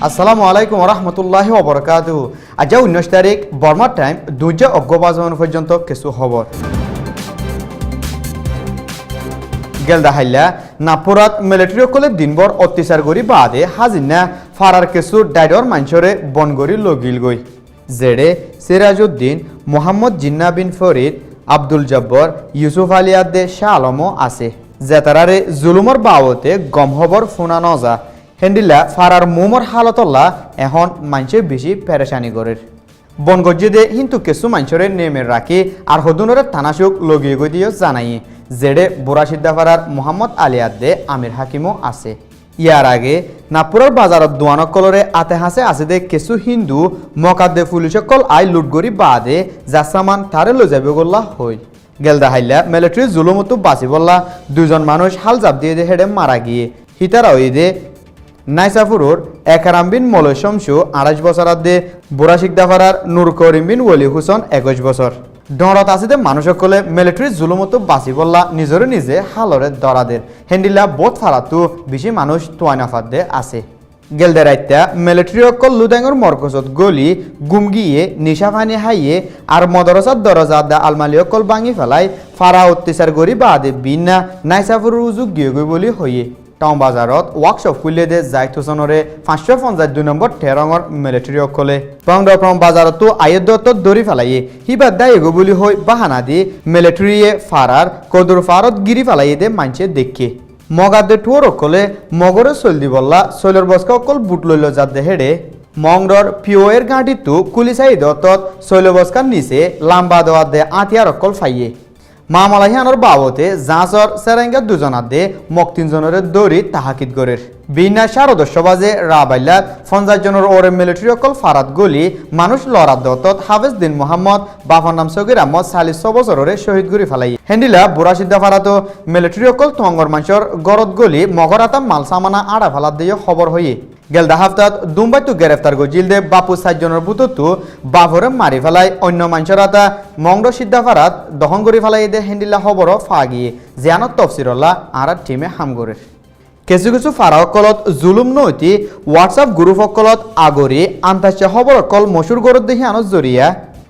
আসসালামু আলাইকুম রহমতুল্লাহি ওবরাকাতুহু। আজ 19 তারিখ বর্মার টাইম 2 অক্টোবর পর্যন্ত কিছু খবর গেলদা হাইলা নাপুরাত মিলিটারি কলে দিনভর অত্যাচার করি বাদে হাজিনা ফারার কিছু ডাইডর মাঞ্চরে বনগরি লগিল গই জেডে সিরাজউদ্দিন মোহাম্মদ জিন্না বিন ফরিদ আব্দুল জব্বর ইউসুফ আলী আদে শাহ আলমও আছে জেতারারে জুলুমর বাবতে গম খবর ফোনা নজা হেন্ডিলা ফারার মোমর হালতল্লা এখন মাঞ্চে বেশি পেরেশানি করে বনগজ্জিদে কিন্তু কিছু মাঞ্চরে নেমে রাখি আর হদুনরে থানাসুক লগিয়ে গই দিও জানাই জেডে বুড়াসিদ্ধা ফারার মোহাম্মদ আলী আদে আমির হাকিমও আছে ইয়ার আগে নাপুরের বাজারত দোয়ানকলরে আতে হাসে আছে দে কিছু হিন্দু মকাদ্দে পুলিশকল আই লুটগরি বাদে জাসামান তারে লো যাবে গোল্লা হই গেলদা হাইলা মিলিটারি জুলুমতো বাঁচি বললা দুজন মানুষ হাল জাপ দিয়ে দে হেডে মারা গিয়ে হিতারা ওই দে নাইসাফুরুর একরাম বিন মলয় শমসু 28 বছর আদে বুড়াশিকদা ফারার নূর করিম বিন ওলি হুসন 21 বছর ডরত আছে মানুষ সকলে মিলিটারি জুলুমতো বাঁচি বললা নিজরে নিজে হালরে দরাদের হেন্ডিলা বোধ ফারাতো বেশি মানুষ তোয়াইনাফাত দে আছে গেলদে রাইতা মিলিটারি অকল লুদাঙ্গর মরকজত গলি গুমগিয়ে নিশা পানি হাইয়ে আর মদরসার দরজা দা আলমালি অকল ভাঙি ফেলাই ফারা অত্যাচার করি বাদে বিনা নাইসাফুর উজুক গিয়ে গই বলি হইয়ে টাউন বাজারত ওয়ার্কশপ খুলে দে যাই থুসনরে 552 নম্বর ঠেরঙর মিলিটারি অকলে প্রং বাজারতো আয়দত দরি ফেলাইয়ে হিবাদ দায় এগো বলি হই বাহানা দি মিলিটারিয়ে ফারার কদর ফারত গিরি ফেলাইয়ে দে মানছে দেখে মগাদে টুয়ার অকলে মগরে চলদি বললা চৈলর বস্কা অকল বুট লইল যাদে হেডে মংডর পিওয়ের গাঁটিতো কুলিসাই দতত চৈল বস্কার নিচে লাম্বা দেওয়া দে আতিয়ার অকল ফাইয়ে মামালাহিয়ানোর বাবতে জাঁচর সেরেঙ্গা দুজনার দে মক 3 জনের দৌড়ি তাহাকিদ গরের বিনা 10:30 বাজে রাবাইলাত 50 জনের ওরে মিলিটারি অকল ফারাত গলি মানুষ লড়াত দতত হাফেজ দিন মোহাম্মদ বাফার নাম সগির আহমদ 46 বছরের শহীদ গুরি ফেলাই হেন্ডিলা বুড়াসিদ্ধা ফারাতো মিলিটারি অকল তঙ্গর মানুষের গরত গলি মগরাতা মাল সামানা আড়া ফেলাত দিয়ে খবর হইয়ে গেলদা হাফতাত দুম্বাইতো গ্রেফতার গজিল দে বাপু 4 জনের বুততো বাভরে মারি ফেলাই অন্য মানুষের আতা মংড সিদ্ধা ফারাত দহন করি ফেলাই দে হেন্ডিলা খবর ফা গিয়ে জিয়ানত তফসিরল্লা আর টিমে হাম করে কিছু কিছু ফারাকলত জুলুম নৈতি হোয়াটসঅ্যাপ গ্রুপ অকলত আগরি আন্তঃরাষ্ট্রীয় খবর অকল মশুর গরত দেখি আনত জরিয়া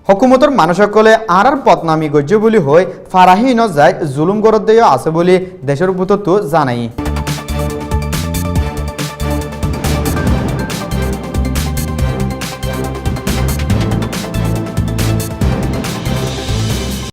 হকুমতর মানুষসকলে আর পথনামি গজ্য বলি হই ফারাহি ন যায় জুলুম গরত দেয় আছে বলি দেশের বুততো জানাই।